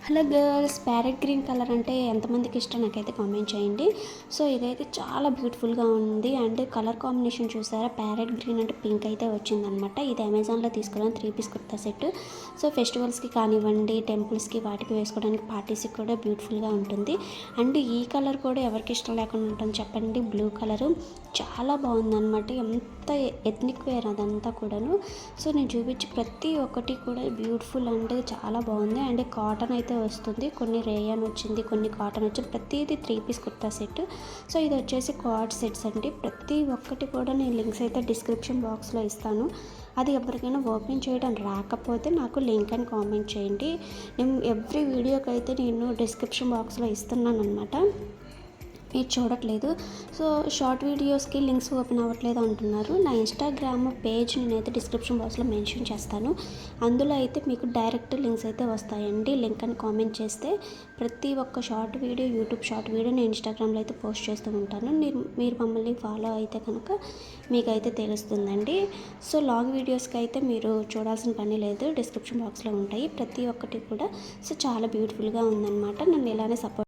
Hello girls, parrot green colour అంటే ఎంతమందికి ఇష్టం నాకైతే కామెంట్ చేయండి. సో ఇదైతే చాలా బ్యూటిఫుల్గా ఉంది. అండ్ కలర్ కాంబినేషన్ చూసారా, ప్యారెట్ గ్రీన్ అంటే పింక్ అయితే వచ్చిందనమాట. ఇది అమెజాన్లో తీసుకున్నాను, 3 పీస్ కుర్తా సెట్. సో ఫెస్టివల్స్కి కానివ్వండి, టెంపుల్స్కి వాటికి వేసుకోవడానికి, పార్టీస్కి కూడా బ్యూటిఫుల్గా ఉంటుంది. అండ్ ఈ కలర్ కూడా ఎవరికి ఇష్టం లేకుండా ఉంటుంది చెప్పండి. బ్లూ కలరు చాలా బాగుందన్నమాట. ఎంత ఎథ్నిక్ వేర్ అదంతా కూడాను. సో నేను చూపించి ప్రతి ఒక్కటి కూడా బ్యూటిఫుల్ అండ్ చాలా బాగుంది. అండ్ కాటన్ అయితే వస్తుంది, కొన్ని రేయన్ వచ్చింది, కొన్ని కాటన్ వచ్చింది. ప్రతిదీ 3 పీస్ కుర్తా సెట్. సో ఇది వచ్చేసి క్వాడ్ సెట్స్ అండి. ప్రతి ఒక్కటి కూడా నేను లింక్స్ అయితే డిస్క్రిప్షన్ బాక్స్లో ఇస్తాను. అది ఎవరికైనా ఓపెన్ చేయడం రాకపోతే నాకు లింక్ అని కామెంట్ చేయండి. నేను ఎవ్రీ వీడియోకి అయితే నేను డిస్క్రిప్షన్ బాక్స్లో ఇస్తున్నాను అనమాట. మీరు చూడట్లేదు. సో షార్ట్ వీడియోస్కి లింక్స్ ఓపెన్ అవ్వట్లేదు అంటున్నారు. నా ఇన్స్టాగ్రామ్ పేజ్ నేనైతే డిస్క్రిప్షన్ బాక్స్లో మెన్షన్ చేస్తాను. అందులో అయితే మీకు డైరెక్ట్ లింక్స్ అయితే వస్తాయండి. లింక్ అని కామెంట్ చేస్తే ప్రతి ఒక్క short video, YouTube short video నేను ఇన్స్టాగ్రామ్లో అయితే పోస్ట్ చేస్తూ ఉంటాను. మీరు మమ్మల్ని ఫాలో అయితే కనుక మీకైతే తెలుస్తుందండి. సో లాంగ్ వీడియోస్కి అయితే మీరు చూడాల్సిన పని లేదు, డిస్క్రిప్షన్ బాక్స్లో ఉంటాయి ప్రతి ఒక్కటి కూడా. సో చాలా బ్యూటిఫుల్గా ఉందన్నమాట. నన్ను ఇలానే సపోర్ట్